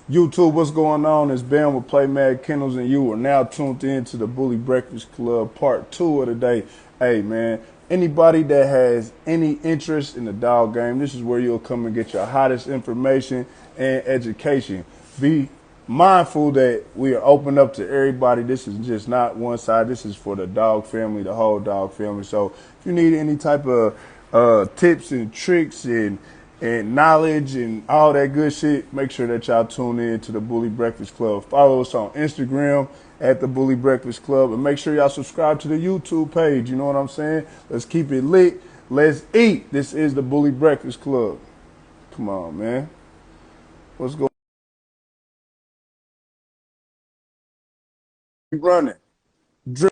YouTube, what's going on? It's Bam with Play Mad Kennels, and you are now tuned in to the Bully Breakfast Club part 2 of the day. Hey, man, anybody that has any interest in the dog game, this is where you'll come and get your hottest information and education. Be mindful that we are open up to everybody. This is just not one side. This is for the dog family, the whole dog family. So if you need any type of tips and tricks and knowledge and all that good shit, make sure that y'all tune in to the Bully Breakfast Club. Follow us on Instagram at the Bully Breakfast Club, and make sure y'all subscribe to the YouTube page. You know what I'm saying? Let's keep it lit. Let's eat. This is the Bully Breakfast Club. Come on, man. What's going on? Running. Drip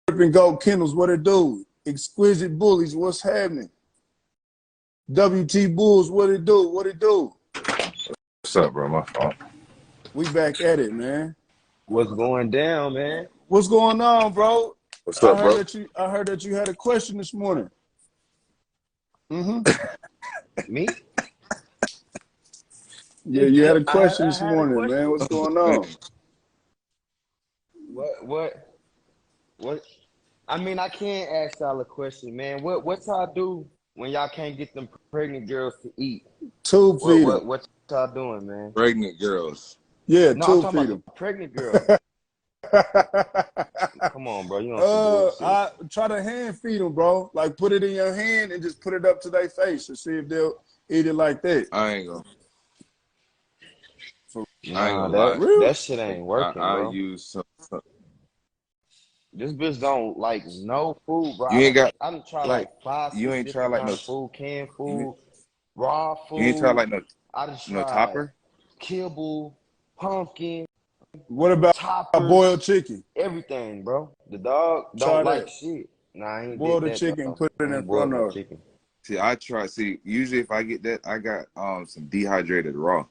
and Go Kennels, what it do? Exquisite Bullies, what's happening? WT Bulls, what it do? What it do? What's up, bro? My fault. We back at it, man. What's going down, man? What's going on, bro? What's up, bro? I heard that you had a question this morning. Me? Yeah, you had a question this morning, man. What's going on? What? I mean, I can't ask y'all a question, man. What y'all do when y'all can't get them pregnant girls to eat? Tube feed them. What y'all doing, man? Pregnant girls. Yeah, No, I'm tube talking feed about them. the pregnant girl. Come on, bro. You don't see I try to hand feed them, bro. Like put it in your hand and just put it up to their face and see if they'll eat it like that. I ain't gonna Nah, lie. that shit ain't working, I bro. use some. This bitch don't like no food, bro. You ain't got I done tried like like 5, you 6 ain't try different like kind no of food, canned you, food, raw you ain't try food. like I just no tried topper. kibble, pumpkin, What about boiled toppers, chicken? everything, bro. The dog Try don't like that. shit. Nah, I ain't Boil did the that chicken, though. put it I in ain't boiled front no of her. chicken. See, usually if I get that, I got some dehydrated raw.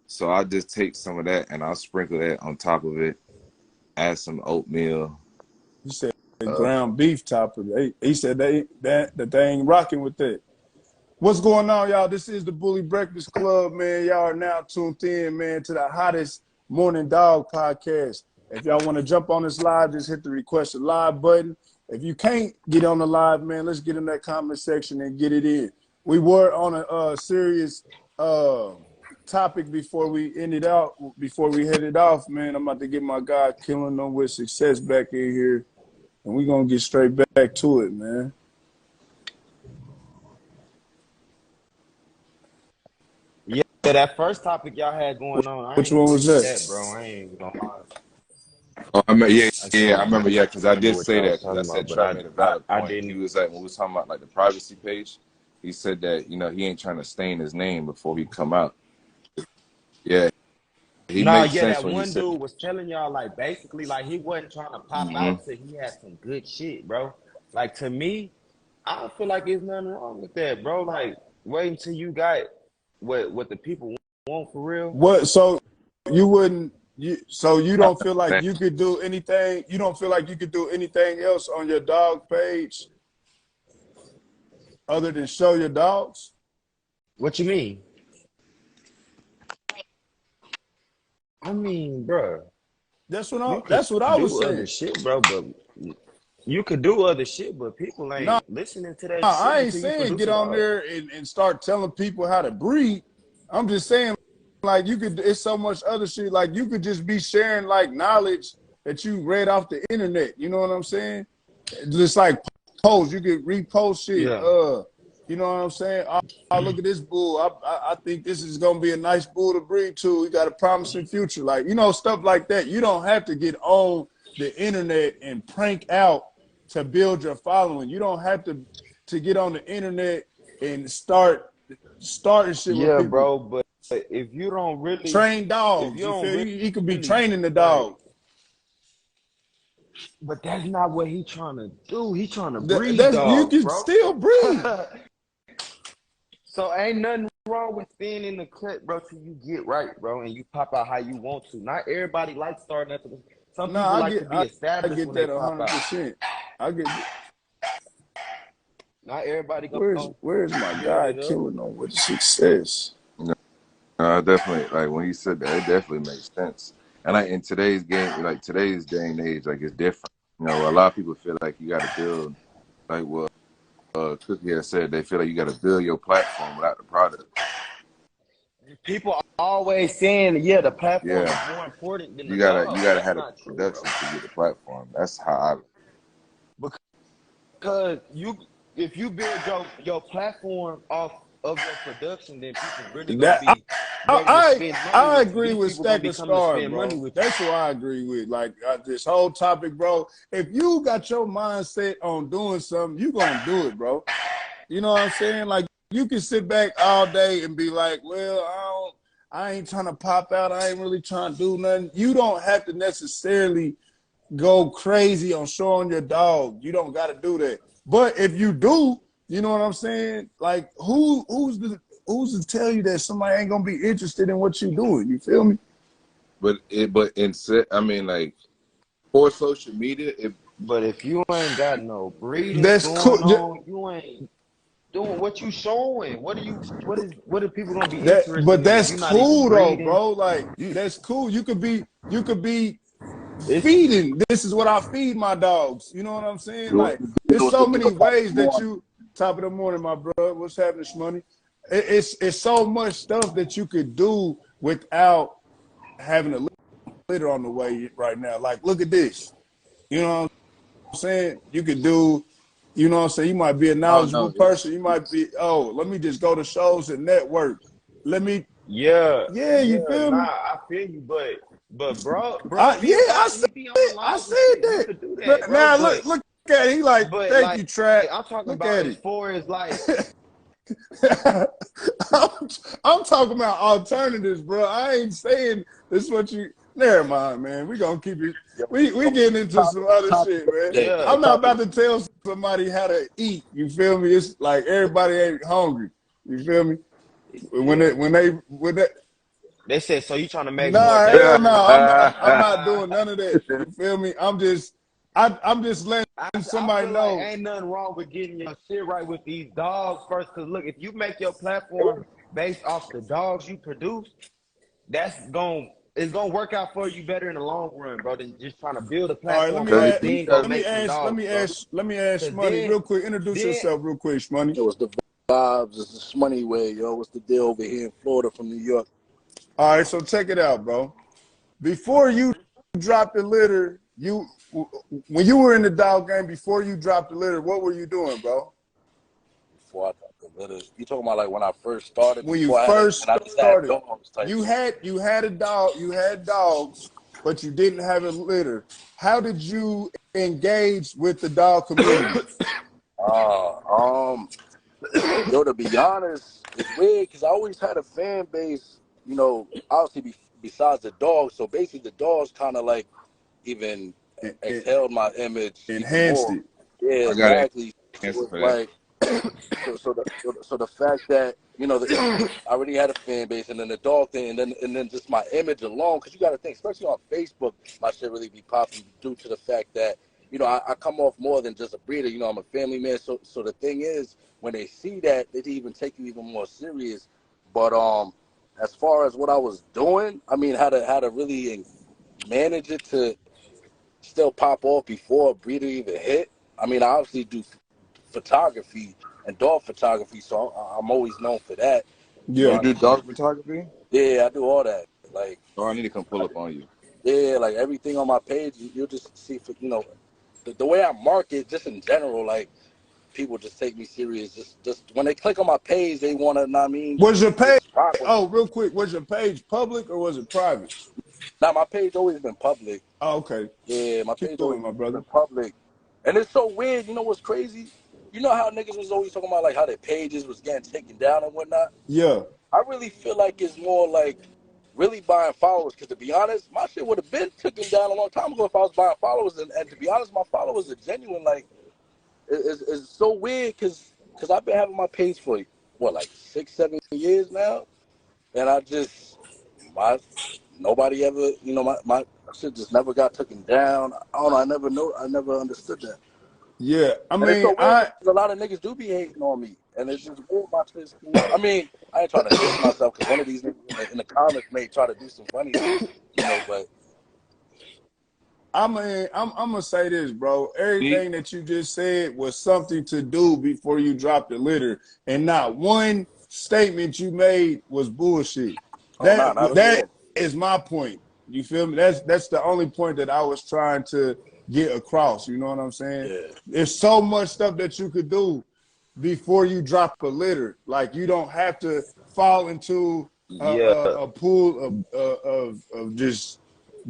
So I just take some of that and I'll sprinkle that on top of it. Add some oatmeal. You said Uh, ground beef topper. He said that they ain't rocking with that. What's going on, y'all? This is the Bully Breakfast Club, man. Y'all are now tuned in, man, to the hottest morning dog podcast. If y'all want to jump on this live, just hit the request a live button. If you can't get on the live, man, let's get in that comment section and get it in. We were on a serious topic before we headed off, man. I'm about to get my guy Killing Them with Success back in here, and we're going to get straight back to it, man. Yeah, that first topic y'all had going on, I Which ain't one agree was with that? that, bro. I ain't even gonna lie. oh, I I can't remember, because I remember did what say y'all that was because I talking said about, but Trey made a valid I point. He didn't. was like, when we was talking about like the privacy page, he said that he ain't trying to stain his name before he come out. Yeah, he No, makes yeah, sense that when he one said. dude was telling y'all like basically like he wasn't trying to pop Mm-hmm. out till he had some good shit, bro. Like to me, I don't feel like there's nothing wrong with that, bro. Like wait until you got what the people want for real. What? So you wouldn't? So you don't feel like Man, you could do anything? You don't feel like you could do anything else on your dog page other than show your dogs? What you mean? I mean, bro, you could That's what I was do other saying. shit, bro, but you could do other shit, but people No, ain't listening to that shit I ain't until you saying produce get it on all. there and start telling people how to breed. I'm just saying like you could. It's so much other shit. Like you could just be sharing like knowledge that you read off the internet. You know what I'm saying? Just like post, you could repost shit. Yeah. You know what I'm saying? Oh, look at this bull. I think this is gonna be a nice bull to breed to. He got a promising future. Like, stuff like that. You don't have to get on the internet and prank out to build your following. You don't have to get on the internet and starting shit with Yeah, people. bro, but if you don't really Train if you dogs. You don't feel me? He could be really training the like, dog. but that's not what he trying to do. He trying to breed That's you dogs, can bro. still breed. So ain't nothing wrong with staying in the cut, bro, till you get right, bro, and you pop out how you want to. Not everybody likes starting at the. Some No, people like to be I established get when they that pop out. 100%. I get Not everybody gonna where's my build guy it up. Killing them with success? Definitely. Like when he said that, it definitely makes sense. And like in today's game, like today's day and age, like it's different. You know, a lot of people feel like you got to build, like what Cookie has said. They feel like you got to build your platform without the product. People are always saying, yeah, the platform Yeah, is more important than the you gotta dog. That's have the not true, bro. production to get the platform. That's how Because if you build your platform off of your production, then people really gonna That be ready to spend money I with you. agree These with people gonna Stack be of coming to Star, spend money bro. with you. That's what I agree with. Like this whole topic, bro. If you got your mindset on doing something, you gonna do it, bro. You know what I'm saying? Like you can sit back all day and be like, well, I ain't trying to pop out. I ain't really trying to do nothing. You don't have to necessarily go crazy on showing your dog. You don't got to do that. But if you do, you know what I'm saying? Like who's to tell you that somebody ain't gonna be interested in what you doing? You feel me? but I mean, like for social media, But if you ain't got no breeding That's cool. going on, you ain't doing what you showing. What are people gonna be But interested in if that's you're not even cool though, breeding? bro. Like You that's cool. You could be it's feeding. This is what I feed my dogs. You know what I'm saying? what's Like, the there's deal? What's the so deal? many Top of ways the that morning. you. Top of the morning, my bro. What's happening, Shmoney? It's so much stuff that you could do without having a litter on the way right now. Like, look at this. You know what I'm saying? You could do. You know what I'm saying? You might be a Oh knowledgeable no, person. You might be. Oh, let me just go to shows and network. Let me. yeah, Yeah, you yeah, feel nah, me? I feel you, but bro Yeah, be about I he be on the said lives and shit. You that. could do that, bro. Now look at it. He like, But thank like you, Trap. I'm talking Look about at as it. far as like I'm, I'm talking about alternatives, bro. I ain't saying this is what you. Never mind, man. We gonna keep it. Yo, We getting into some other topic shit, of man. the day. yeah, The I'm not topic. about to tell somebody how to eat. You feel me? It's like everybody ain't hungry. You feel me? yeah. When that. They said so you trying to make more Nah, day hell no. owners I'm not doing none of that. You feel me? I'm just letting I somebody feel like know. ain't nothing wrong with getting your shit right with these dogs first. Cause look, if you make your platform based off the dogs you produce, it's gonna work out for you better in the long run, bro, than just trying to build a All right, let platform me first, ask, then go let me make some ask, let dogs, me bro. ask, let me ask Cause Money real quick. Introduce then yourself real quick, Money. Yo, it's the vibes. It's the money way, yo. What's the deal over here in Florida from New York? All right, so check it out, bro. Before you dropped the litter, when you were in the dog game, before you dropped the litter, what were you doing, bro? Before I got the letters, you talking about like when I first started? When you Before I had it, first and I just had started, dogs type shit. you had a dog, you had dogs, but you didn't have a litter. How did you engage with the dog community? Uh, yo, to be honest, it's weird because I always had a fan base. You know, obviously besides the dogs. So basically, the dogs kind of like even It exhaled my image even enhanced more. it. Yeah, I got an exactly. answer So it's for that. like, so the fact that I already had a fan base, and then the dog thing, and then just my image alone, because you got to think, especially on Facebook, my shit really be popping due to the fact that I come off more than just a breeder. You know, I'm a family man. So the thing is, when they see that, they even take you even more serious. But as far as what I was doing, I mean, how to really manage it to still pop off before a breeder even hit. I mean, I obviously do photography and dog photography, so I'm always known for that. Oh, Yeah. you do dog photography? Yeah, I do all that. Like, Oh, I need to come pull up on you. yeah, like everything on my page, you'll just see, for, the way I market, just in general, like people just take me serious. Just when they click on my page, they want to, know what I mean, Was your page? just rock with me. Oh, real quick, was your page public or was it private? Now, my page always been public. Oh, okay. Yeah, my Keep page always going, my been brother. public. And it's so weird. You know what's crazy? You know how niggas was always talking about like how their pages was getting taken down and whatnot? Yeah. I really feel like it's more like really buying followers. Because to be honest, my shit would have been taken down a long time ago if I was buying followers. And to be honest, my followers are genuine. Like, it's so weird because I've been having my page for, what, like 6, 7 years now? And my nobody ever, my shit just never got taken down. I don't know. I never understood that. Yeah, I And it's mean, so weird because a lot of niggas do be hating on me, and it's just weird. My shit's cool. I mean, I ain't trying to diss myself because one of these niggas in the comments may try to do some funny shit, you know. But I'm gonna say this, bro. Me, Everything that you just said was something to do before you dropped the litter, and not one statement you made was bullshit. oh nah, not at That all. is my point. You feel me? That's the only point that I was trying to get across. You know what I'm saying? Yeah. There's so much stuff that you could do before you drop a litter. Like you don't have to fall into Yeah, a pool of just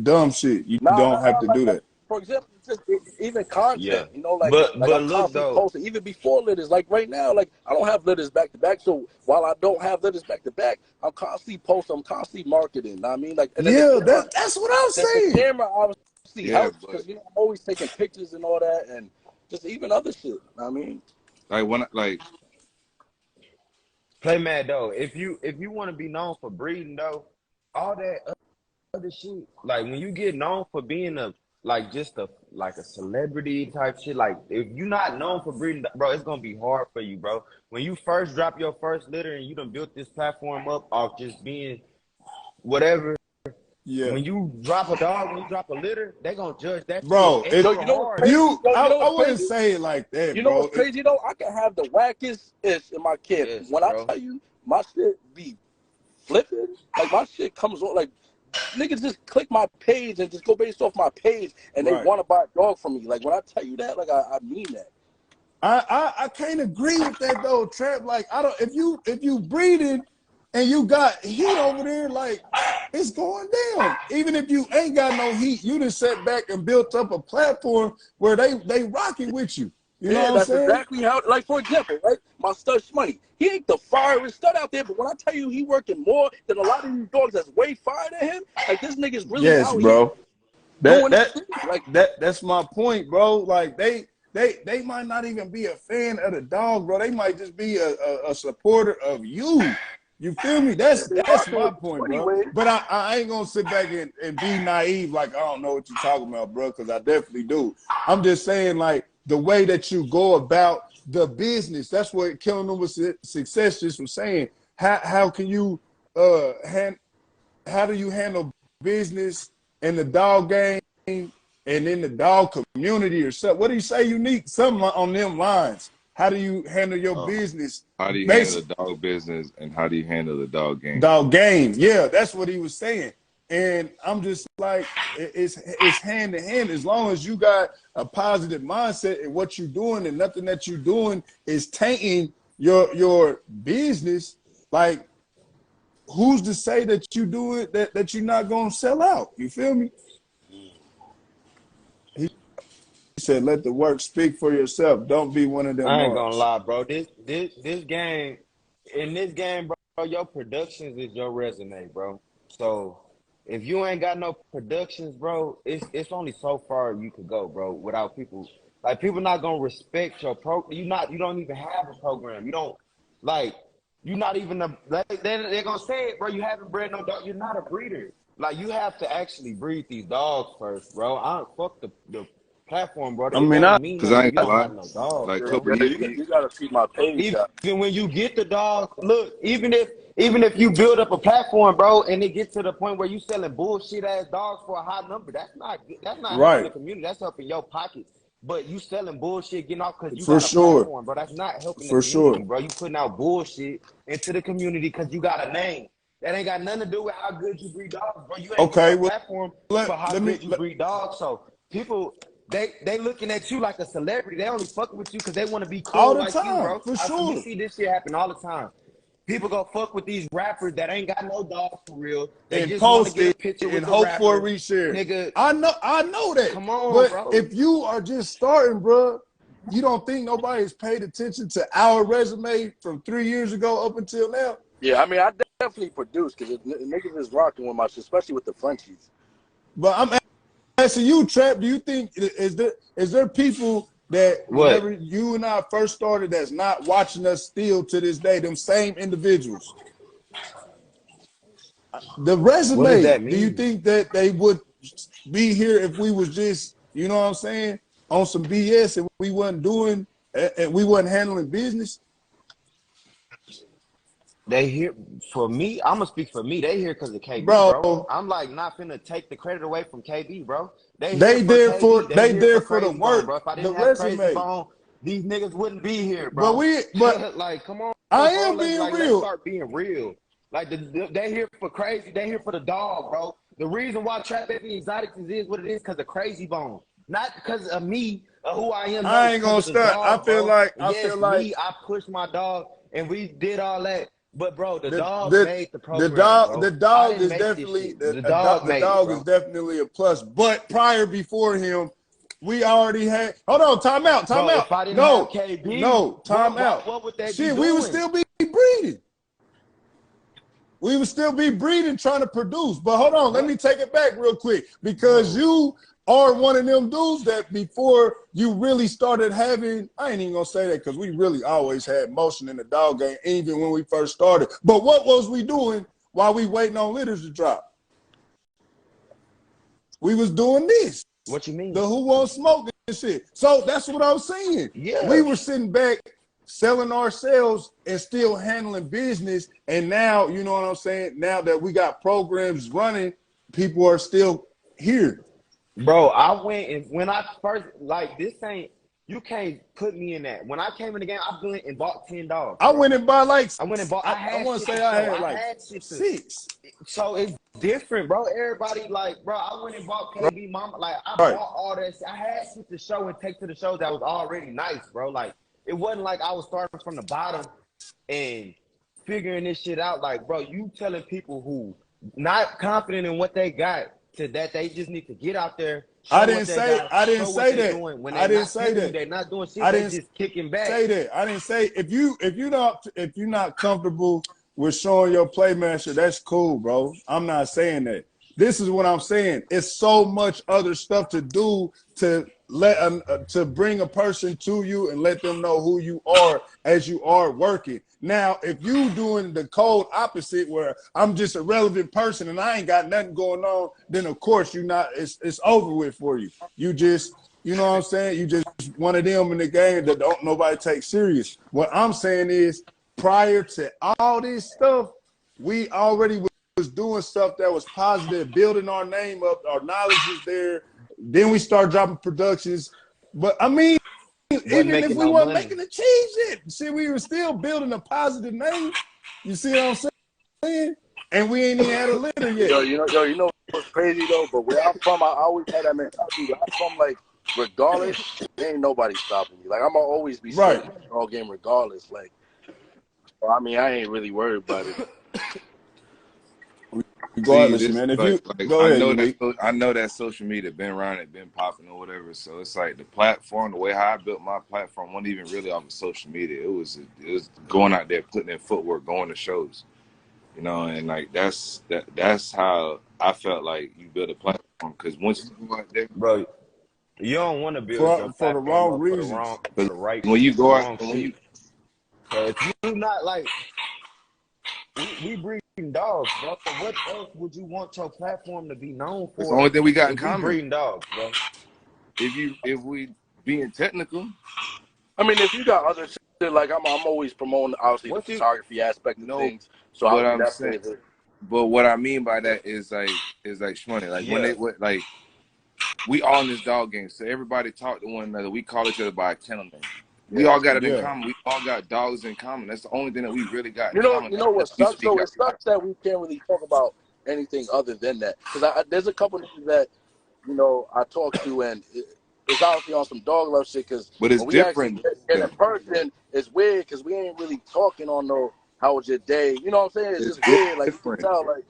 dumb shit. You Nah. don't have to do Like that. for example, just even yeah. content, you know, like But I'm look constantly though, posting, even before litters. Like right now, like I don't have litters back to back. So while I don't have litters back to back, I'm constantly posting, I'm constantly marketing. I mean, like, and then Yeah, that's what I'm the saying. camera obviously yeah, helps but because you know I'm always taking pictures and all that, and just even other shit. I mean, like when like play mad though. If you want to be known for breeding though, all that other shit, like when you get known for being a like just a like a celebrity type shit, like if you're not known for breeding, bro, it's gonna be hard for you, bro. When you first drop your first litter and you done built this platform up off just being whatever. Yeah, When you drop a dog, when you drop a litter, they gonna judge that shit bro. If extra you know what's hard. crazy? you, You know I what's wouldn't crazy? say it like that, You know bro. what's crazy though? I can have the wackest ish in my kid. Yes, When I bro. tell you my shit be flipping, like my shit comes on like niggas just click my page and just go based off my page and they Right. want to buy a dog from me. Like when I tell you that, like I mean that. I can't agree with that though, Trap. Like I don't if you breeding and you got heat over there, like it's going down. Even if you ain't got no heat, you just sat back and built up a platform where they rocking with you. You know Yeah, what I'm that's saying? exactly how. Like for example, right? My stud Shmoney, he ain't the firest stud out there, but when I tell you he working more than a lot of these dogs that's way fire than him, like this nigga's really Yes, out here bro. That doing his that thing. Like that's my point, bro. Like they might not even be a fan of the dog, bro. They might just be a supporter of you. You feel me? they That's rocking my with point, you bro. anyway. But I ain't gonna sit back and be naive like I don't know what you're talking about, bro, because I definitely do. I'm just saying like the way that you go about the business. That's what Killing Them with Success just was saying. How can you how do you handle business in the dog game and in the dog community or something? What do you say, Unique? Something on them lines. How do you handle your business? how do you handle Basic the dog business and how do you handle the dog game? dog game. Yeah, that's what he was saying. And I'm just like, it's hand in hand. As long as you got a positive mindset in what you're doing and nothing that you're doing is tainting your business, like who's to say that you do it that you're not gonna sell out? You feel me? He said, "Let the work speak for yourself. Don't be one of them I ain't gonna marks." lie, bro. This game, in this game, bro, your productions is your resume, bro. So if you ain't got no productions, bro, it's only so far you could go, bro, without people like people not gonna respect your pro. You don't even have a program. You don't like you're not even a they're gonna say it, bro. You haven't bred no dog. You're not a breeder. Like you have to actually breed these dogs first, bro. I don't fuck the platform, bro. I It mean, don't mean Because I nothing if ain't you gonna don't lie, have no dogs, like a bro. couple Yeah, years, you gotta see my page. Even when you get the dog, look, even if you build up a platform, bro, and it gets to the point where you selling bullshit ass dogs for a high number, that's not helping the right, community. That's helping your pockets. But you selling bullshit, getting off because you for got a sure, platform, bro. That's not helping the for community, sure. bro. You putting out bullshit into the community because you got a name. That ain't got nothing to do with how good you breed dogs, bro. You ain't getting Okay, no well, platform for how let me good you breed dogs. So people they looking at you like a celebrity. They only fucking with you because they want to be all cool the like you, time, bro. for We sure. see this shit happen all the time. People go fuck with these rappers that ain't got no dogs for real. They And just want to post get a it picture with and the hope for a rapper. reshare. Nigga, I know that. come on, But bro. if you are just starting, bro, you don't think nobody's paid attention to our resume from 3 years ago up until now? Yeah, I mean, I definitely produce because niggas is rocking with my shit, especially with the Frenchies. But I'm asking you, Trap, do you think is there people that What? whenever you and I first started that's not watching us still to this day, them same individuals? The What does resume, that do you mean? think that they would be here if we was just, you know what I'm saying? on some BS and we wasn't doing and we wasn't handling business? They here for me. I'm gonna speak for me. They here because of KB, bro. Bro, I'm like not finna take the credit away from KB, bro. They here they for there for KB. They here for the Crazy Bone, work, bro. If I the didn't have Crazy resume. Bone, these niggas wouldn't be here, But bro. Like, come on, I bro. am being Let's real. start being real. Like they here for Crazy. They here for the dog, bro. The reason why Trap Baby Exotics is what it is because of Crazy Bone, not because of me or who I am. I ain't gonna start. I feel like Me, I pushed my dog, and we did all that. But bro, the dog the made the program, bro. the I dog didn't is make this definitely shit. The dog the made it, dog bro. is definitely a plus. But before him, we already had. Hold on, time out. Bro, if I didn't have KB, time out. What would they be Shit, doing? we would still be breeding. We would still be breeding, trying to produce. But hold on, let me take it back real quick because you are one of them dudes that before you really started having, I ain't even gonna say that because we really always had motion in the dog game, even when we first started. But what was we doing while we waiting on litters to drop? We was doing this. What you mean? The Who Won't Smoke and shit. So that's what I'm saying. Yeah. We were sitting back selling ourselves and still handling business. And now, you know what I'm saying? Now that we got programs running, people are still here. Bro, I went and when I first like this ain't you can't put me in that. When I came in the game, I went and bought 10 dogs. I went and bought like I went and bought. I want to say I had like 6. So it's different, bro. Everybody like, bro. I went and bought KB Mama. Like I bought all that. I had shit to show and take to the show that was already nice, bro. Like it wasn't like I was starting from the bottom and figuring this shit out. Like, bro, you telling people who not confident in what they got to that they just need to get out there. I didn't say that. I didn't say that. They're not doing shit. I They didn't just kicking back. Say that. I didn't say if you're not comfortable with showing your playmaster, that's cool, bro. I'm not saying that. This is what I'm saying. It's so much other stuff to do to to bring a person to you and let them know who you are as you are working. Now, if you doing the cold opposite where I'm just a relevant person and I ain't got nothing going on, then of course it's over with for you. You just, you know what I'm saying? You just one of them in the game that don't nobody take serious. What I'm saying is prior to all this stuff, we already was doing stuff that was positive, building our name up, our knowledge is there. Then we start dropping productions. But I mean, even if we weren't making the cheese yet, see, we were still building a positive name. You see what I'm saying? And we ain't even had a litter yet. You know what's crazy though? But where I'm from, I always had that mentality. Where I'm from, like, regardless, there ain't nobody stopping me. Like, I'm gonna always be straight all game regardless. Like, I mean, I ain't really worried about it. Regardless, man. If you go ahead, I know that social media been around, it been popping or whatever. So it's like the platform, the way how I built my platform wasn't even really off of social media. It was going out there, putting in footwork, going to shows, you know, and like that's how I felt like you build a platform. Because once you go out there, bro, you don't want to build for the wrong reasons. For the right. When you go out, so if you not like. We breeding dogs, bro. So what else would you want your platform to be known for? It's the only thing we got in common. Breeding dogs, bro. If we being technical, I mean, if you got other shit, like I'm always promoting obviously the photography aspect of things. So what I'm saying, but what I mean by that is like Shmoney, like when they we all in this dog game, so everybody talk to one another. We call each other by a kennel name. We all got it in common. We all got dogs in common. That's the only thing that we really got in common. You know what sucks though? It sucks that we can't really talk about anything other than that. Because there's a couple niggas that, you know, I talk to and it's obviously on some dog love shit. Because but it's different. And in person, it's weird because we ain't really talking on no how was your day. You know what I'm saying? It's just weird. Like, you can tell, like.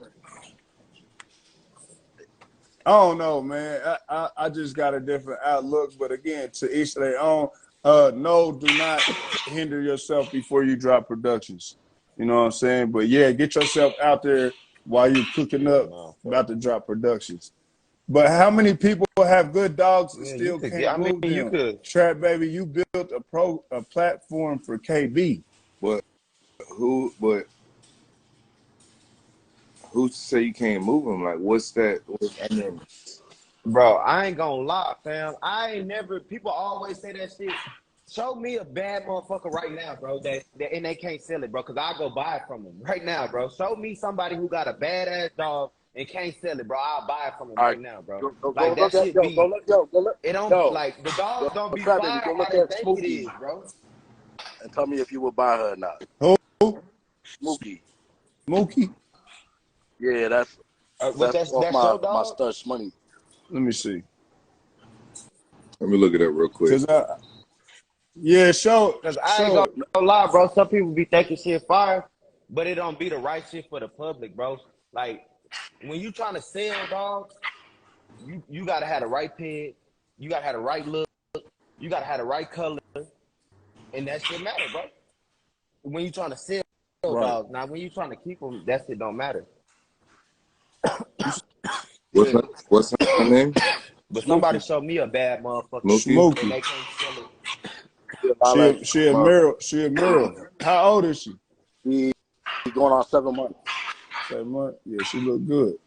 I don't know, man. I just got a different outlook. But again, to each their own. No, do not hinder yourself before you drop productions. You know what I'm saying? But yeah, get yourself out there while you're cooking up, about to drop productions. But how many people have good dogs and still can't move them? Trap Baby, you built a platform for KB. But who say you can't move them? Like, what's that? Bro, I ain't gonna lie, fam. I ain't never. People always say that shit. Show me a bad motherfucker right now, bro. That and they can't sell it, bro. Cause I go buy it from them right now, bro. Show me somebody who got a badass dog and can't sell it, bro. I'll buy it from them All right right, now, bro. go Like that look at shit be. go look It don't yo, like the dogs don't be Trap baby, fire go how look they at think it Smokey is, bro. and tell me if you would buy her or not. Who? Smokey. Mookie? Yeah, With that's off that show my dog. stush money. Let me see. Let me look it up real quick. Yeah, show Cause I ain't it. gonna lie, bro. Some people be thinking shit fire, but it don't be the right shit for the public, bro. Like when you trying to sell dogs, you gotta have the right pig, you gotta have the right look, you gotta have the right color, and that shit matter, bro. When you trying to sell Right. dogs, now when you trying to keep them, that shit don't matter. What's her name? But somebody Smokey. show me a bad motherfucker Mookie? and Smokey. they can't sell it. She a mirror. She a mirror. How old is she? She going on 7 months. 7 months. Yeah, she look good.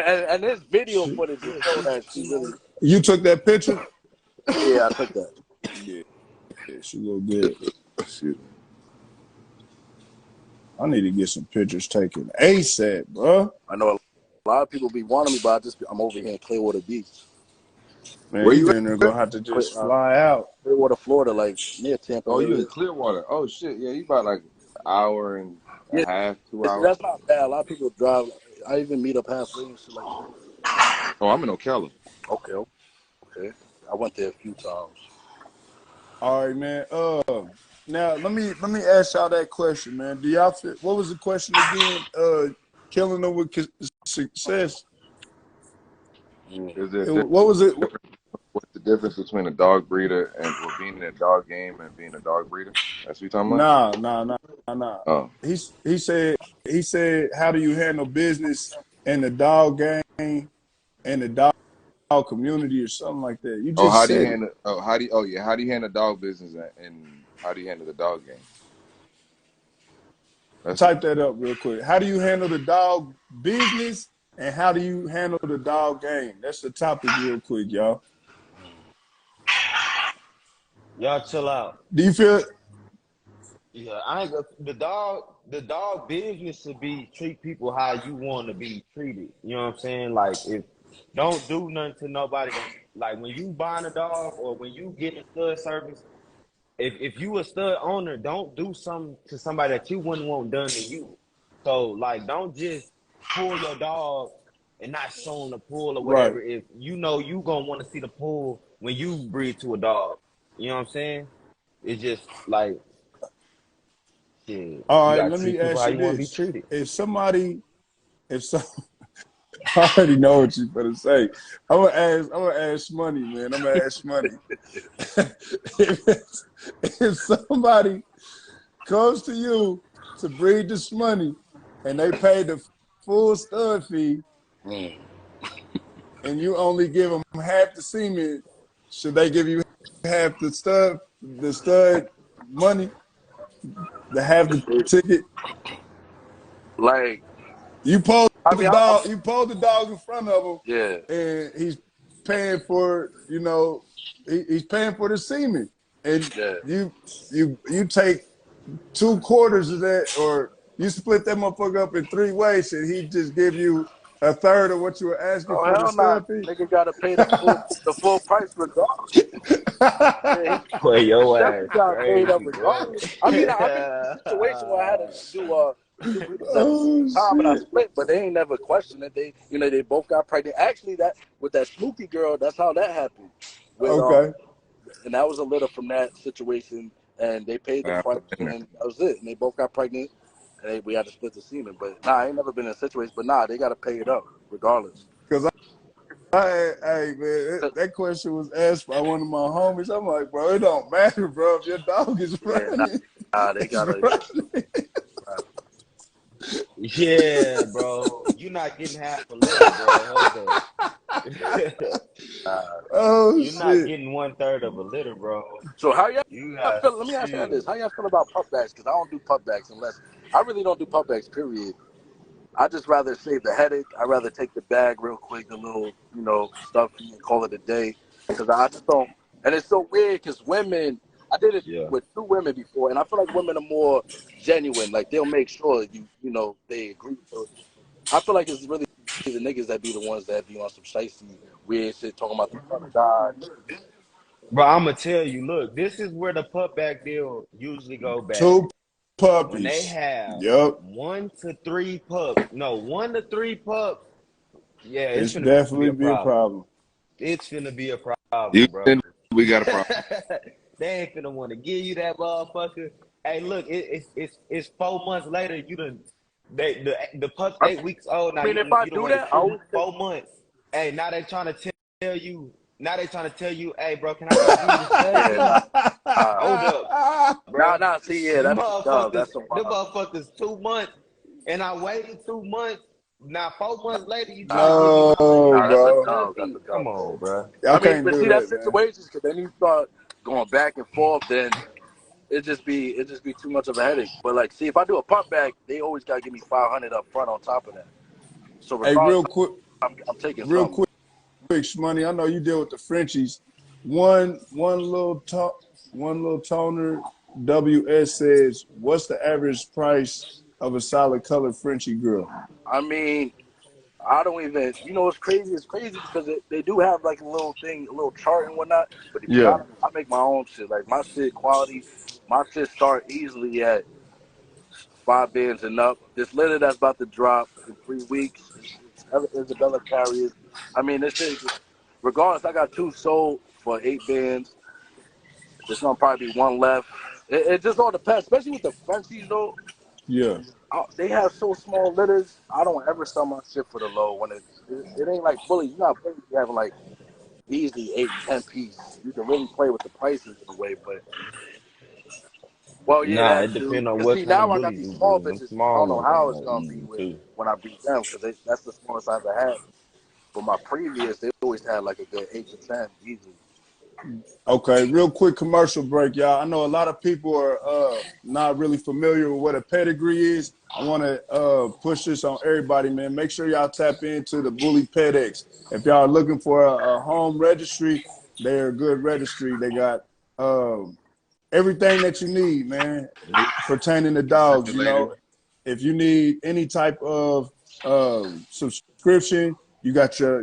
And this video footage will show that she really. You took that picture? Yeah, I took that. Yeah, she look good. Excuse me. I need to get some pictures taken ASAP, bro. I know a lot of people be wanting me, but I'm over here in Clearwater Beach. Man, Where you you in there gonna have to just Clear- fly out. Clearwater, Florida, like near Tampa. Oh, you area. in Clearwater. Oh, shit. Yeah, you about like an hour and a Yeah, half, 2 see, hours. that's not bad. A lot of people drive. I even meet up halfway and shit like that. Oh, I'm in Ocala. Okay. I went there a few times. All right, man. Now let me ask y'all that question, man. Do y'all feel, what was the question again? Killing them with success. Is there What was it? what's the difference between a dog breeder and being in a dog game and being a dog breeder? That's what you talking about? Nah. Oh, He said, how do you handle business in the dog game and the dog community or something like that? You just how do you said it. handle? How do you? How do you handle dog business and how do you handle the dog game? That's Type that up real quick. How do you handle the dog business and how do you handle the dog game? That's the topic real quick, y'all. Y'all chill out. Do you feel Yeah, I ain't the dog business should be treat people how you want to be treated. You know what I'm saying? Like if don't do nothing to nobody. Like when you buying a dog or when you get a stud service, if you a stud owner, don't do something to somebody that you wouldn't want done to you. So like don't just pull your dog and not show him the pull or right? whatever. If you know you gonna want to see the pull when you breed to a dog. You know what I'm saying? It's just like shit, All you right, gotta let me treat people ask how you you want to be this. treated. If some I already know what you better say. I'm gonna ask Money, man. I'm gonna ask Money. if somebody comes to you to breed this money and they pay the full stud fee and you only give them half the semen, should they give you half the stud money, the half the ticket? Like, You pose I the mean, dog. You pose the dog in front of him, yeah. and he's paying for. He's paying for the semen, and Yeah. you take 2/4 of that, or you split that motherfucker up in 3 ways, and he just give you a third of what you were asking Oh for the hell no! stud fee. Nigga gotta pay the full price regardless. Yeah, Boy, he your ass definitely got paid up crazy, boy. regardless. I mean, I've been in a situation where I had to do breeders at the Oh same time, and I shit! split, but they ain't never questioned it. They both got pregnant. Actually, that with that Smokey girl, that's how that happened. With Okay. and that was a litter from that situation, and they paid the I've price, been and that was it. And they both got pregnant, and we had to split the semen. But nah, I ain't never been in a situation. But nah, they gotta pay it up regardless. Because hey man, that question was asked by one of my homies. I'm like, bro, it don't matter, bro. If your dog is Yeah, running, they it's gotta. running. Yeah, bro, you not getting half a litter, bro. Hold up. Oh You're not shit! getting 1/3 of a litter, bro. So how y'all You got feel? Let me ask you this: chill. how y'all feel about pupbacks? Because I don't do pupbacks unless I really don't do pupbacks. Period. I just rather save the headache. I'd rather take the bag real quick, a little, stuffy, and call it a day. Because I just don't. And it's so weird because women, I did it Yeah. with 2 women before, and I feel like women are more genuine. Like they'll make sure they agree. So I feel like it's really the niggas that be the ones that be on some shicey, weird shit, talking about the fuck God. But I'm gonna tell you, look, this is where the putback deal usually go bad. 2 When they puppies. have Yep. 1 to 3 pups, no, 1 to 3 pups, yeah, it's It's gonna be definitely a be a problem. problem. It's gonna be a You problem, bro. think we got a problem? They ain't finna want to give you that motherfucker. Hey, look, it's 4 months later. You done the pups I 8 weeks old now. mean, if I You done do waited that, I four always say, 4 months. Hey, now they trying to tell you. Now they trying to tell you, hey, bro, can I go give you the yeah, stud? nah, Hold up, nah, bro. nah. See, yeah, Them that's some dub. motherfuckers, That's some them wild. motherfuckers 2 months, and I waited 2 months. Now 4 months later, you trying to Nah, give me No, that's a bro. dub. That's puppy? a Come dub, on, bro. bro. Y'all I mean, can't but do see, that that, man. situations, because then you start going back and forth, then it just be too much of a headache. But like, see, if I do a pump back, they always gotta give me 500 up front on top of that. So Hey, regardless, I'm taking real something. quick, Shmoney. I know you deal with the Frenchies. One little toner. WS says, "What's the average price of a solid colored Frenchie girl?" I mean, I don't even, what's crazy? It's crazy because they do have like a little thing, a little chart and whatnot. But to be Yeah. honest, I make my own shit. Like my shit quality, my shit start easily at 5 bands and up. This litter that's about to drop in 3 weeks, it's Isabella carriers. I mean, this shit, regardless, I got 2 sold for 8 bands. There's gonna probably be one left. It just all depends, especially with the Frenchies though. Yeah. They have so small litters. I don't ever sell my shit for the low when it ain't like bullies. You're not bullies. You having like easily 8, 10 piece. You can really play with the prices in a way, but well, yeah, Nah, that it too. depends on Cause what see, kind now of I got bullies these you small bully. Them bitches. I small don't know ones how are it's more gonna be easy with too. when I beat them because that's the smallest I ever had. But my previous, they always had like a good 8 to 10 easily. Okay, real quick commercial break, y'all. I know a lot of people are not really familiar with what a pedigree is. I want to push this on everybody, man. Make sure y'all tap into the Bully Ped-X. If y'all are looking for a home registry, they're a good registry. They got everything that you need, man, pertaining to dogs. You Simulator. know, if you need any type of subscription, you got your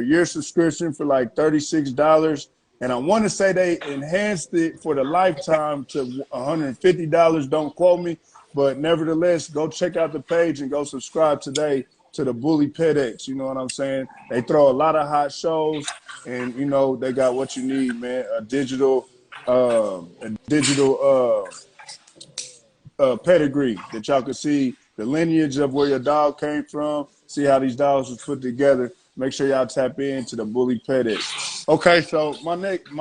year subscription for like $36. And I want to say they enhanced it for the lifetime to $150. Don't quote me, but nevertheless, go check out the page and go subscribe today to the Bully Ped-X. You know what I'm saying? They throw a lot of hot shows, and they got what you need, man. A digital pedigree that y'all can see the lineage of where your dog came from, see how these dogs was put together. Make sure y'all tap into the Bully Ped-X. Okay, so my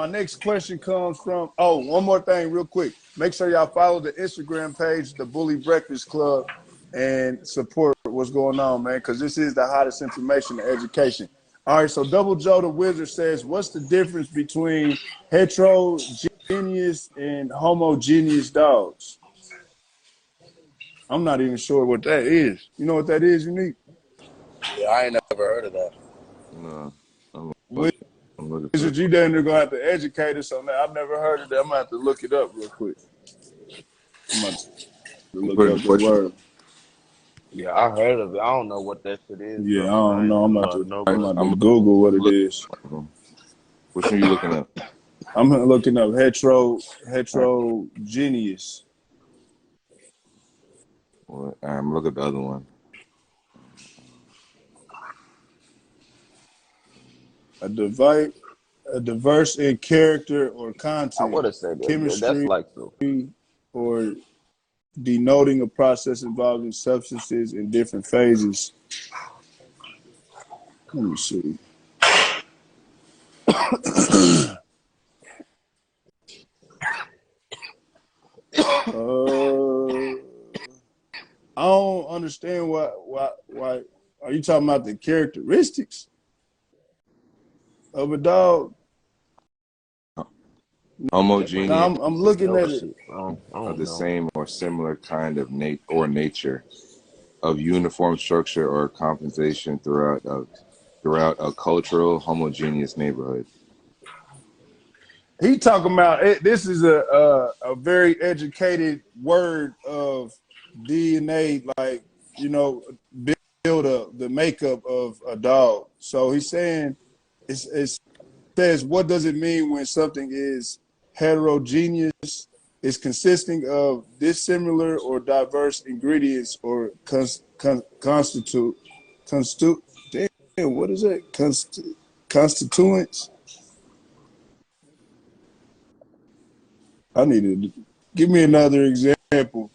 next question comes from one more thing real quick. Make sure y'all follow the Instagram page, the Bully Breakfast Club, and support what's going on, man, because this is the hottest information and education. All right, so Double Joe the Wizard says, what's the difference between heterogeneous and homogeneous dogs? I'm not even sure what that is. You know what that is, Unique? Yeah, I ain't never heard of that. No, I'm Wizard, looking. I'm looking for it. you down there gonna have to educate us on that. I've never heard of that. I'm gonna have to look it up real quick. I'm gonna have to I'm look putting up the what you. word. Yeah, I heard of it. I don't know what that shit is Yeah, I though. I don't ain't know. gonna lie, no, I'm bro. about to I'm Google what it looking. is. Which one you looking up? I'm looking up All right, heterogeneous. I'm looking at the other one. A device, a diverse in character or I content, would have said that. That's chemistry, like so. or denoting a process involving substances in different phases. Let me see. Uh, I don't understand why. Are you talking about the characteristics of a dog? No, Homogeneous I'm looking No at it. shit. I of don't the know. same or similar kind of nature of uniform structure or compensation throughout a cultural homogeneous neighborhood. He talking about it. This is a very educated word of DNA, like, you know, build up the makeup of a dog. So he's saying it says, what does it mean when something is heterogeneous? It's consisting of dissimilar or diverse ingredients or constitute. Damn, what is that? Constituents. I need to give me another example.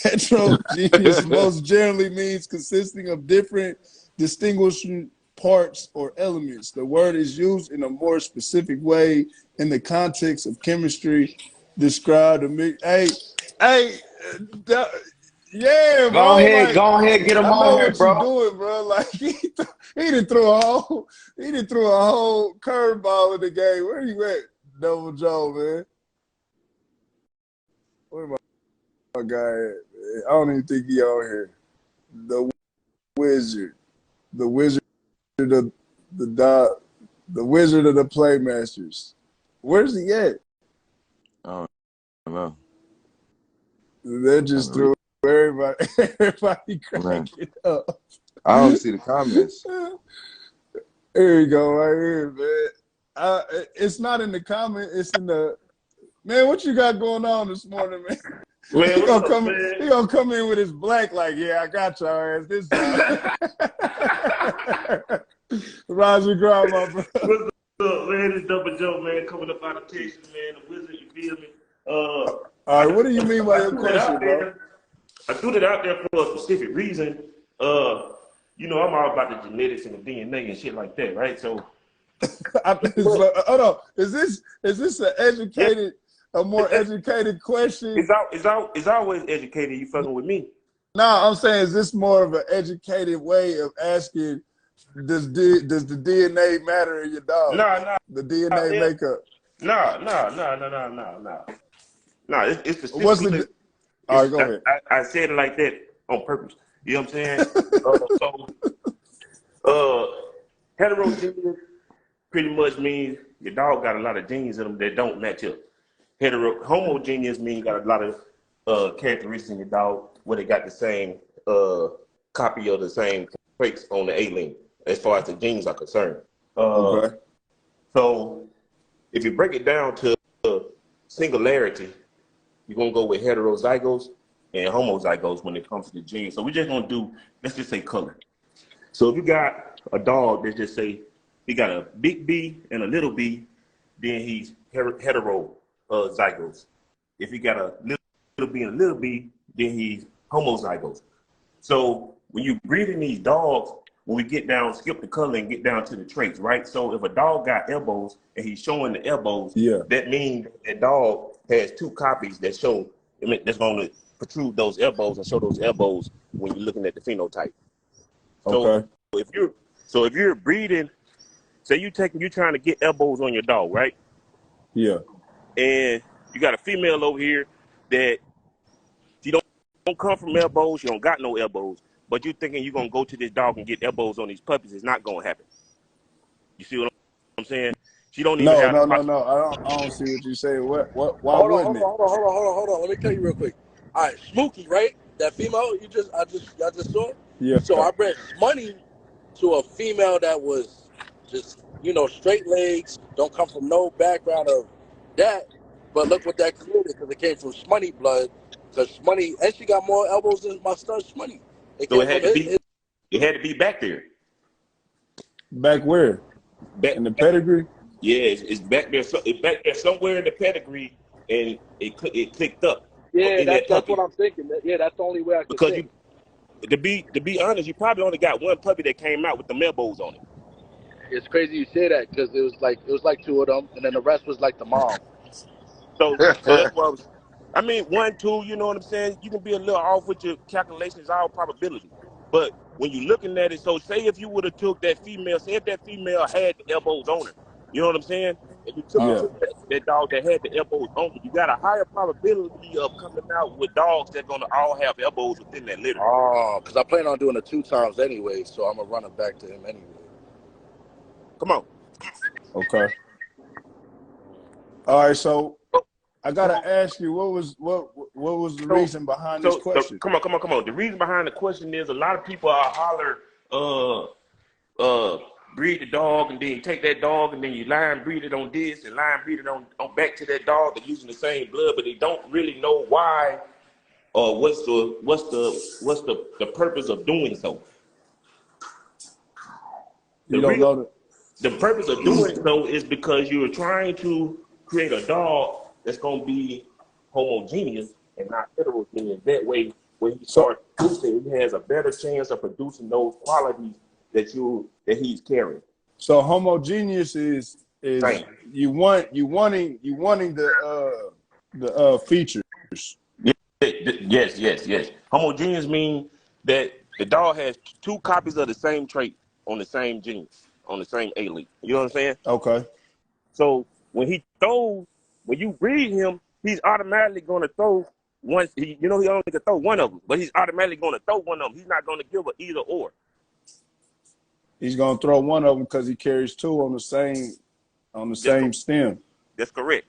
Heterogeneous most generally means consisting of different distinguishing parts or elements. The word is used in a more specific way in the context of chemistry. Described yeah, bro. Like, Go ahead, get him I on know here, what you're bro. doing, bro. Like he done threw a whole curveball in the game. Where you at, Double Joe, man? Where my guy at? I don't even think he on here. The wizard of the wizard of the Playmasters. Where's he at? I don't know. That just threw everybody cracking up. I don't see the comments. Here you go, right here, man. It's not in the comment. It's in the man. What you got going on this morning, man? Man, He gonna come in with his black, like, yeah, I got y'all ass this time. Roger Grant, my bro. What's up, man? It's Double Joe, man, coming up out of Texas, man. The wizard, you feel me? All right, what do you mean by your question, bro? I threw it out there for a specific reason. You know, I'm all about the genetics and the DNA and shit like that, right? So, hold on. Is this an educated, a more educated question? It's always educated. You fucking with me? No, I'm saying, is this more of an educated way of asking? Does the DNA matter in your dog? No. The DNA makeup. No. It's specifically. All right, go ahead. I said it like that on purpose. You know what I'm saying? Heterogeneous pretty much means your dog got a lot of genes in them that don't match up. Homogeneous means you got a lot of characteristics in your dog where they got the same copy of the same traits on the allele as far as the genes are concerned. Okay. So if you break it down to singularity, you're going to go with heterozygous and homozygous when it comes to the genes. So we're just going to do, let's just say color. So if you got a dog that just say he got a big B and a little b, then he's heterozygous. If he got a little b and a little b, then he's homozygous. So when you breeding these dogs, when we get down, skip the color and get down to the traits, right? So if a dog got elbows and he's showing the elbows, that means that dog has two copies that show, that's going to protrude those elbows and show those elbows when you're looking at the phenotype. So if you're breeding, say you're trying to get elbows on your dog, right? Yeah. And you got a female over here that she don't come from elbows, she don't got no elbows, but you thinking you're gonna go to this dog and get elbows on these puppies, it's not gonna happen. You see what I'm saying? She don't even have No. I don't see what you say. Why wouldn't it? Hold on. Let me tell you real quick. All right, Smokey, right? That female I just saw. Yeah. So I bred money to a female that was just, you know, straight legs, don't come from no background of that. But look what that created, because it came from Smoney blood. Because Smoney, and she got more elbows than my stud Smoney. So it had to be back there. Back where? In the pedigree? Yeah, it's back there. It's back there somewhere in the pedigree, and it clicked up. Yeah, that's what I'm thinking. Yeah, that's the only way I could think. To be honest, you probably only got one puppy that came out with the elbows on it. It's crazy you say that, because it was like two of them, and then the rest was like the mom. So that's what I was. I mean, 1, 2, you know what I'm saying? You can be a little off with your calculations, all probability. But when you're looking at it, so say if you would have took that female, say if that female had the elbows on her, You know what I'm saying? If you took Yeah. that dog that had the elbows on it, you got a higher probability of coming out with dogs that's gonna all have elbows within that litter. Oh, because I plan on doing it 2 times anyway, so I'm gonna run it back to him anyway. Come on. Okay. All right. So I gotta ask you, what was the reason behind this question? Come on. The reason behind the question is a lot of people are holler, breed the dog and then take that dog and then you line breed it on this and line breed it on back to that dog. They're using the same blood, but they don't really know why or what's the purpose of doing so. You don't know that. The purpose of doing so is because you're trying to create a dog that's going to be homogeneous and not heterogeneous. That way, when he starts producing, he has a better chance of producing those qualities that he's carrying. So homogeneous is Same. you wanting the features. Yes. Homogeneous means that the dog has 2 copies of the same trait on the same gene, on the same allele. You know what I'm saying? Okay. So when you breed him, he's automatically going to throw one. He only can throw one of them, but he's automatically going to throw one of them. He's not going to give an either or. He's gonna throw one of them because he carries 2 on the same stem. That's correct.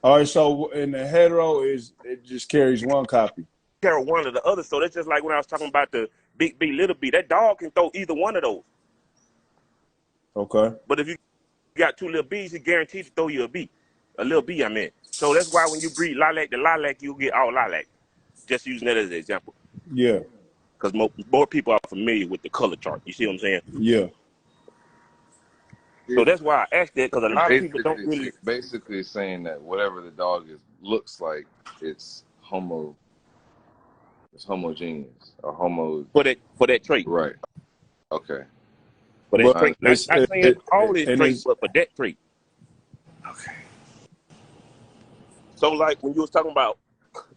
All right. So in the hetero it just carries 1 copy. Carry one or the other. So that's just like when I was talking about the big B, little B. That dog can throw either one of those. Okay. But if you got 2 little B's, he's guaranteed to throw you a B. A little B, I mean. So that's why when you breed lilac to lilac, you'll get all lilac. Just using that as an example. Yeah. Because more people are familiar with the color chart. You see what I'm saying? Yeah. So that's why I asked that, because a lot of people don't really. Basically saying that whatever the dog looks like, it's homogeneous or homo For that trait. Right. Okay. For that trait. Not saying all these traits, but for that trait. Okay. So like when you was talking about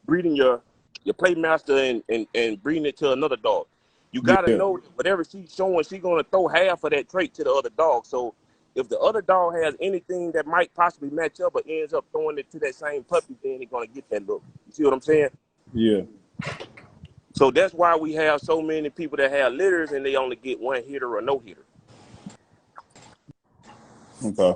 breeding your playmaster and breeding it to another dog, you gotta know that whatever she's showing, she's gonna throw half of that trait to the other dog. So if the other dog has anything that might possibly match up but ends up throwing it to that same puppy, then he's gonna get that look. You see what I'm saying? Yeah. So that's why we have so many people that have litters and they only get 1 hitter or no hitter. Okay.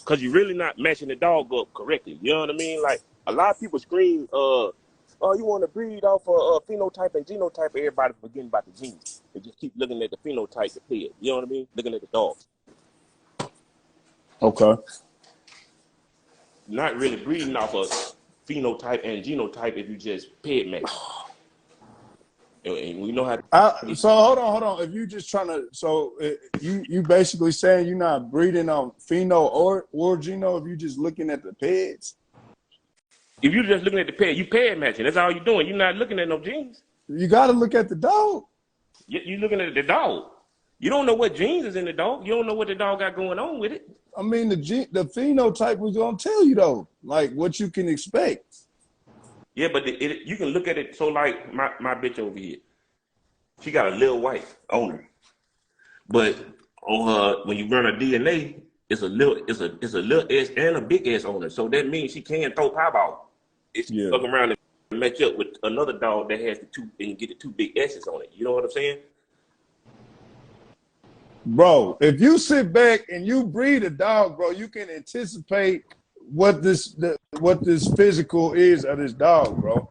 Because you're really not matching the dog up correctly. You know what I mean? Like, a lot of people scream, oh, you want to breed off of phenotype and genotype. Everybody forgetting about the genes. They just keep looking at the phenotype, the pig. You know what I mean? Looking at the dogs. Okay. Not really breeding off of phenotype and genotype if you just peg match. And we know how to. So hold on. If you just trying to, you basically saying you're not breeding on pheno or geno if you just looking at the peds? If you're just looking at the peg, you peg matching. That's all you're doing. You're not looking at no genes. You got to look at the dog. You're looking at the dog. You don't know what genes is in the dog. You don't know what the dog got going on with it. I mean, the phenotype was gonna tell you though, like what you can expect. Yeah, but you can look at it. So like my bitch over here, she got a little white on her, but on her when you run her DNA, it's a little S and a big S on her. So that means she can throw pie ball. If she fuck around and match up with another dog that has the 2 and get the 2 big S's on it. You know what I'm saying? Bro, if you sit back and you breed a dog, bro, you can anticipate what this physical is of this dog, bro.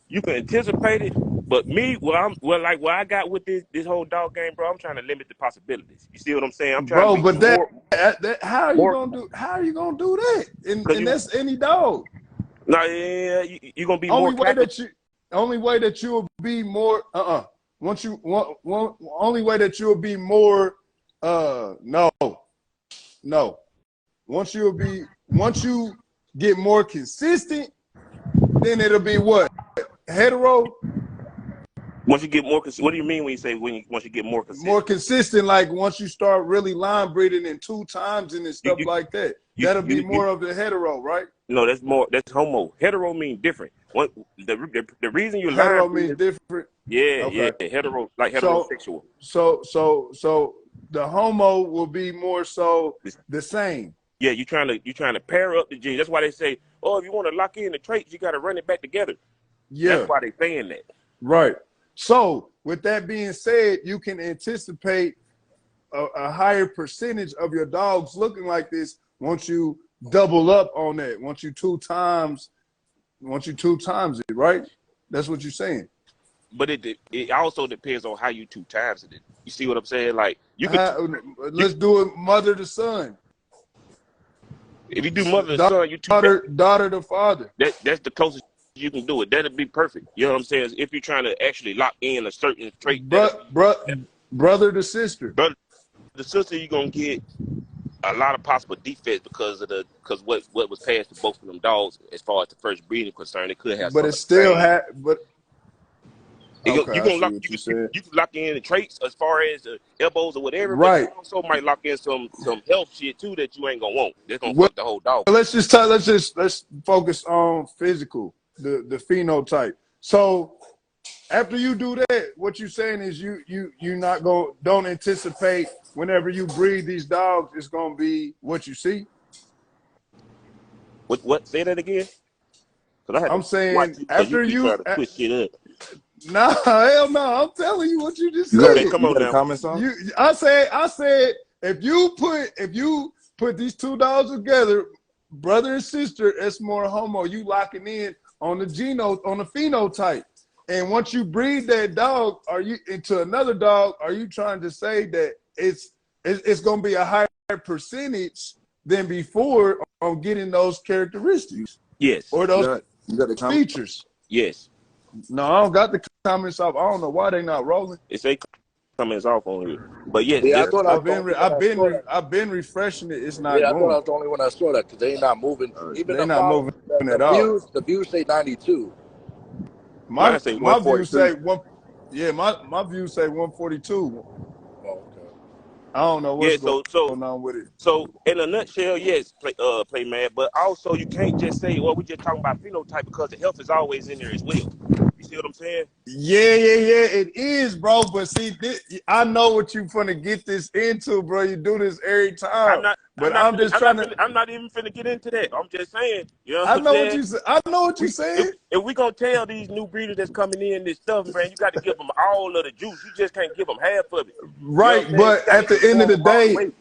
You can anticipate it, but me, what I got with this whole dog game, bro, I'm trying to limit the possibilities. You see what I'm saying? I'm trying to that how are you gonna do that? And that's any dog. No, yeah, you're gonna be only way that you'll be more only way that you'll be more no. Once you get more consistent, then it'll be what? Hetero? Once you get more consistent, what do you mean when you say once you get more consistent? More consistent, like once you start really line breeding in 2 times and stuff like that. That'll be more of the hetero, right? No, that's homo. Hetero means different. The reason you hetero line means different. Yeah, okay. Yeah, hetero, like heterosexual. So the homo will be more so the same. Yeah, you're trying to pair up the genes. That's why they say, oh, if you want to lock in the traits, you got to run it back together. That's Yeah, why they saying that. right. So with that being said, you can anticipate a higher percentage of your dogs looking like this once you double up on that. Once you two times it, right? That's what you're saying. But it also depends on how you 2 times it. You see what I'm saying? Like you Let's do it mother to son, if you do mother and son, you 2 times. daughter to father. That's the closest you can do it. That'd be perfect. You know what I'm saying? If you're trying to actually lock in a certain trait, Brother to sister. brother, the sister, you're gonna get a lot of possible defects because what was passed to both of them dogs as far as the first breeding concern. It could have But some it of the still same. Okay, You I gonna see lock what you said. you can lock in the traits as far as the elbows or whatever, but you Right. also might lock in some health shit too that you ain't gonna want. That's gonna Well, fuck the whole dog. let's focus on physical, the phenotype. So after you do that, what you're saying is you don't anticipate whenever you breed these dogs, it's gonna be what you see. What? Say that again? Because I had I'm to watch saying you because you after keep you trying to twist shit up. nah, hell no, I'm telling you what you just Okay, said. come You on got a now. comment, song? I said if you put these two dogs together, brother and sister, it's more homo. You locking in on the phenotype. And once you breed that dog, are you into another dog? Are you trying to say that it's going to be a higher percentage than before on getting those characteristics Yes. or those You got the comment? features? Yes. No, I don't got the comments up. I don't know why they not rolling. It's a comments off on here, but yes, Yeah, I that's thought I was the only one that saw that. I've been refreshing it. It's not Yeah, I thought I going. was the only one that saw that because they not moving. Even They the not follow, moving at the all. views, the views say 92. mine say My views 143. say one. Yeah, my views say 142. Oh, okay. I don't know Yeah. what's going on with it. So in a nutshell, yes, play man. But also you can't just say, well, we just talking about phenotype because the health is always in there as well. You see what I'm saying? Yeah, it is, bro. But see, I know what you finna get this into, bro. You do this every time. But I'm just trying to. I'm not even finna get into that. I'm just saying, you know I what I'm know what saying? you say. I know what you saying. If we gonna tell these new breeders that's coming in this stuff, man, you got to give them all of the juice. You just can't give them half of it. You know what Right, I'm saying? You but got to at the give them end of all the the day, weight.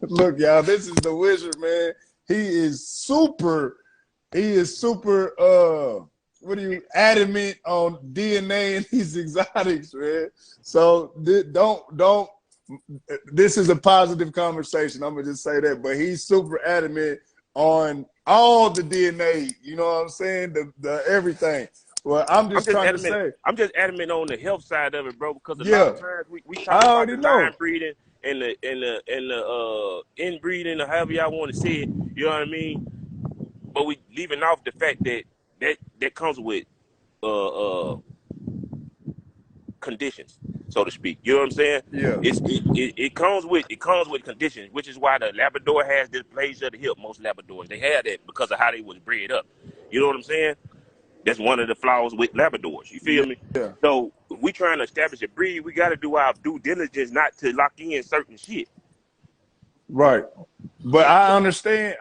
look, y'all, this is the wizard, man. He is super what are you adamant on DNA and these exotics, man. So don't this is a positive conversation. I'm gonna just say that, but he's super adamant on all the DNA, you know what I'm saying? The everything. Well, I'm I'm just just trying to adamant. say, I'm just adamant on the health side of it, bro. Because a lot yeah, of times we I talk about already the know. line breeding and the inbreeding or however y'all want to say it. You know what I mean? But we leaving off the fact that comes with uh conditions, so to speak. You know what I'm saying? Yeah, It comes with conditions, which is why the Labrador has dysplasia of the hip. Most Labradors they have that because of how they was bred up. You know what I'm saying? That's one of the flaws with Labradors. You feel me? yeah. So if we trying to establish a breed, we got to do our due diligence not to lock in certain shit. Right. But I understand,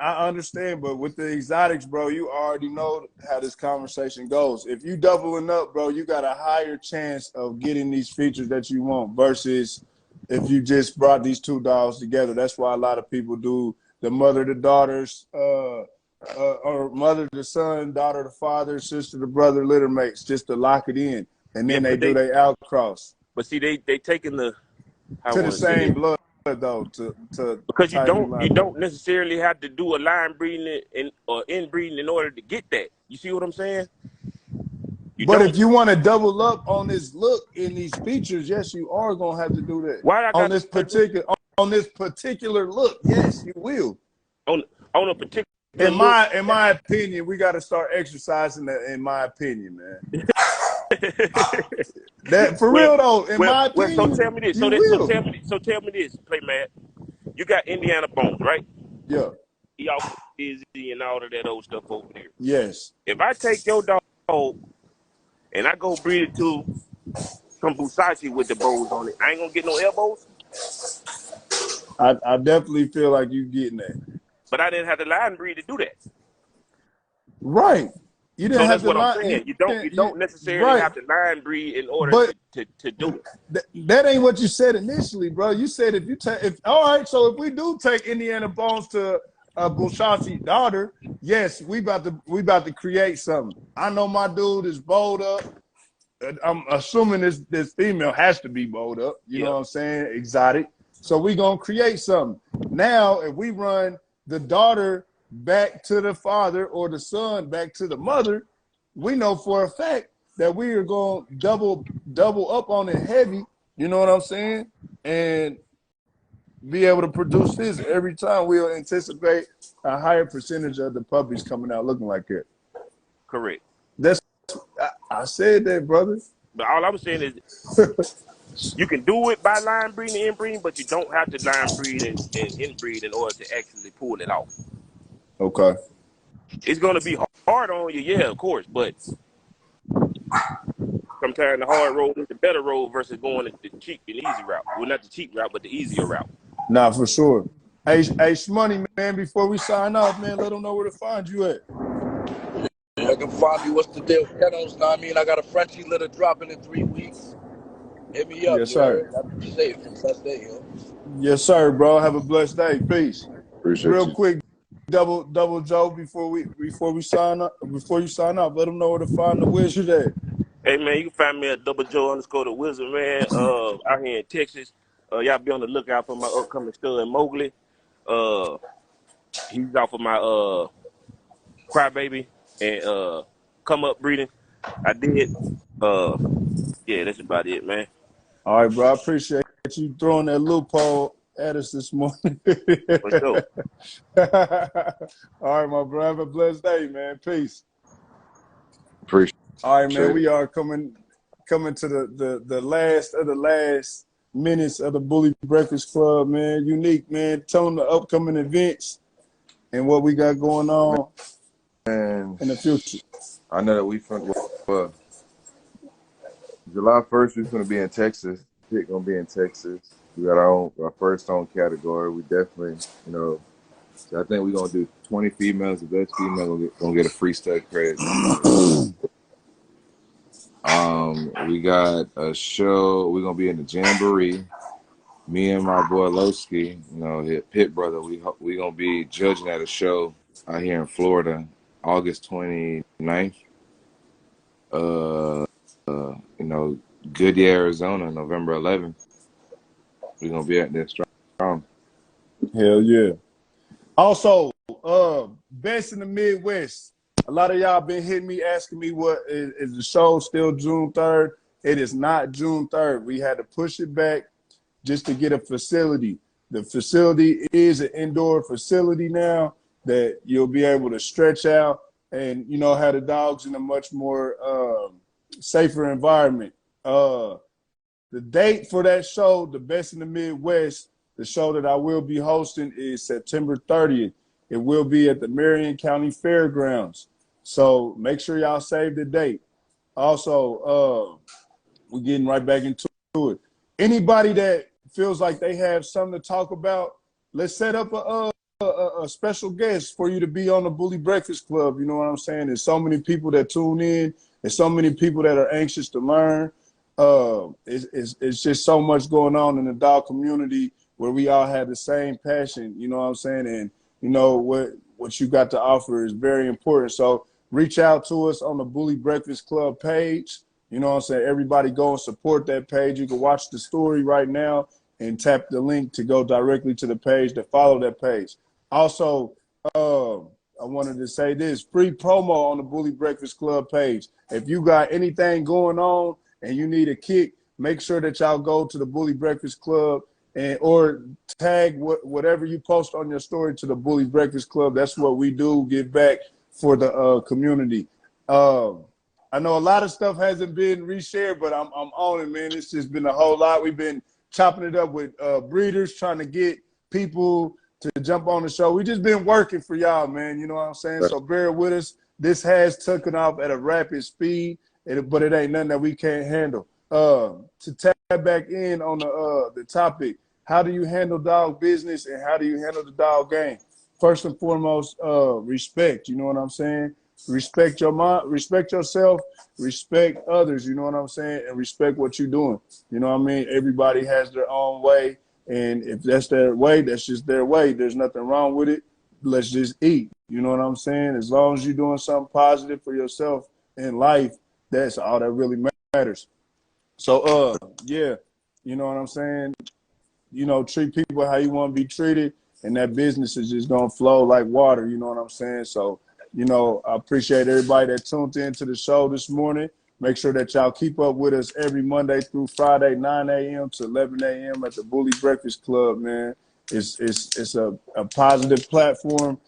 but with the exotics, bro, you already know how this conversation goes. If you doubling up, bro, you got a higher chance of getting these features that you want versus if you just brought these two dogs together. That's why a lot of people do the mother to daughters, or mother to son, daughter to father, sister to brother, litter mates, just to lock it in. And Yeah, then they do they outcross but see they taking the I to the want to say same it blood, though, to because tighten the you line up. don't necessarily have to do a line breeding or inbreeding in order to get that. You see what I'm saying? You But don't. if you want to double up on this look in these features, yes, you are gonna have to do that Why I on got this particular look. Yes, you will. on on a particular In look? my opinion, we got to start exercising that. In my opinion, man, that for well, real though. In my so opinion, tell me this. you will. So tell me this, play Matt. You got Indiana Bones, right? Yeah. He all busy and all of that old stuff over there. Yes. If I take your dog and I go breed it to some Busachi with the bows on it, I ain't gonna get no elbows. I definitely feel like you getting that. But I didn't have the line breed to do that. Right. You didn't So have that's to what I'm line. saying. You don't necessarily Right. have to line breed in order But to do it. that ain't what you said initially, bro. You said if you take, all right, so if we do take Indiana Bones to Bushansi's daughter, yes, we about to create something. I know my dude is bowled up. I'm assuming this female has to be bowled up. You know what I'm saying? Exotic. So we gonna create something. Now, if we run the daughter back to the father or the son back to the mother, we know for a fact that we are going to double up on it heavy, you know what I'm saying? And be able to produce this every time. We'll anticipate a higher percentage of the puppies coming out looking like it. Correct. That's I said that, brother. But all I was saying is you can do it by line breeding and inbreeding, but you don't have to line breed and inbreed in order to actually pull it off. Okay. It's going to be hard on you, yeah, of course, but sometimes the hard road is the better road versus going the cheap and easy route. Well, not the cheap route, but the easier route. Nah, for sure. Hey, Shmoney, man, before we sign off, man, let them know where to find you at. I can find me. What's the deal? Kennels, know what I mean? I got a Frenchie litter dropping in 3 weeks. Hit me up, Yes, sir. Be safe. Blessed day, yo. Yes, sir, bro. Have a blessed day. Peace. Appreciate Real you. quick, double Joe, before we sign up, before you sign off, let them know where to find the wizard at. Hey, man, you can find me at Double Joe _ the Wizard, man, out here in Texas. Y'all be on the lookout for my upcoming stud Mowgli. He's off of my Crybaby and Come Up breeding. I did. Yeah, that's about it, man. All right, bro. I appreciate you throwing that loophole at us this morning. For sure. All right, my bro. Have a blessed day, man. Peace. Appreciate All right, man. it. We are coming to the last of the last minutes of the Bully Breakfast Club, man. Unique, man. Tell them the upcoming events and what we got going on in the future. I know that we from July 1st we're gonna be in Texas. We're gonna be in Texas. We got our first own category. We definitely, so I think we're gonna do 20 females. The best female gonna get a free stud credit. We got a show. We're gonna be in the Jamboree. Me and my boy Lowski, his pit brother, we gonna be judging at a show out here in Florida, August 29th. Goodyear, Arizona, November 11th. We're gonna be at this strong. Hell yeah. Also, best in the Midwest. A lot of y'all been hitting me, asking me what is the show still June 3rd? It is not June 3rd. We had to push it back just to get a facility. The facility is an indoor facility now that you'll be able to stretch out and, have the dogs in a much more safer environment. The date for that show, the best in the Midwest, the show that I will be hosting is September 30th. It will be at the Marion County Fairgrounds. So make sure y'all save the date. Also, we're getting right back into it. Anybody that feels like they have something to talk about, let's set up a special guest for you to be on the Bully Breakfast Club. You know what I'm saying? There's so many people that tune in. There's so many people that are anxious to learn. It's just so much going on in the dog community where we all have the same passion. You know what I'm saying? And what you got to offer is very important. So reach out to us on the Bully Breakfast Club page. You know what I'm saying? Everybody go and support that page. You can watch the story right now and tap the link to go directly to the page to follow that page. Also, I wanted to say this, free promo on the Bully Breakfast Club page. If you got anything going on and you need a kick, make sure that y'all go to the Bully Breakfast Club or tag whatever you post on your story to the Bully Breakfast Club. That's what we do, give back for the community. I know a lot of stuff hasn't been reshared, but I'm on it, man. It's just been a whole lot. We've been chopping it up with breeders, trying to get people to jump on the show. We just been working for y'all, man. You know what I'm saying? So bear with us. This has taken off at a rapid speed, but it ain't nothing that we can't handle. To tap back in on the topic, how do you handle dog business and how do you handle the dog game? First and foremost, respect. You know what I'm saying? Respect your mind, respect yourself, respect others. You know what I'm saying? And respect what you're doing. You know what I mean? Everybody has their own way. And if that's their way, that's just their way. There's nothing wrong with it. Let's just eat. You know what I'm saying? As long as you're doing something positive for yourself in life, that's all that really matters. So, yeah, you know what I'm saying? You know, treat people how you want to be treated, and that business is just going to flow like water. You know what I'm saying? So, you know, I appreciate everybody that tuned in to the show this morning. Make sure that y'all keep up with us every Monday through Friday, 9 a.m. to 11 a.m. at the Bully Breakfast Club, man. It's a positive platform,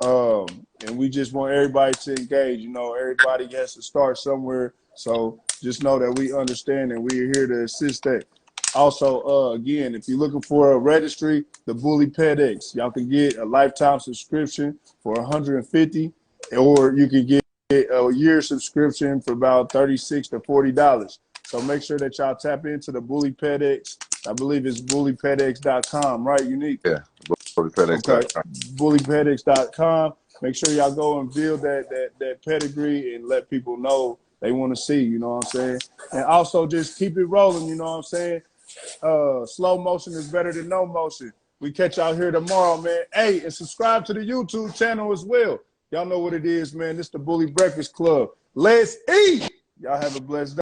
and we just want everybody to engage. You know, everybody has to start somewhere. So just know that we understand and we're here to assist that. Also, again, if you're looking for a registry, the Bully Pt.2, y'all can get a lifetime subscription for $150, or you can get a year subscription for about $36 to $40. So make sure that y'all tap into the Bully Pt.2. I believe it's bullypt.com, right? Unique. Yeah, Okay, FedEx.com. bullypt.com. Make sure y'all go and build that pedigree and let people know they want to see, you know what I'm saying? And also just keep it rolling, you know what I'm saying? Slow motion is better than no motion. We catch y'all here tomorrow, man. Hey, and subscribe to the YouTube channel as well. Y'all know what it is, man. This the Bully Breakfast Club. Let's eat. Y'all have a blessed day.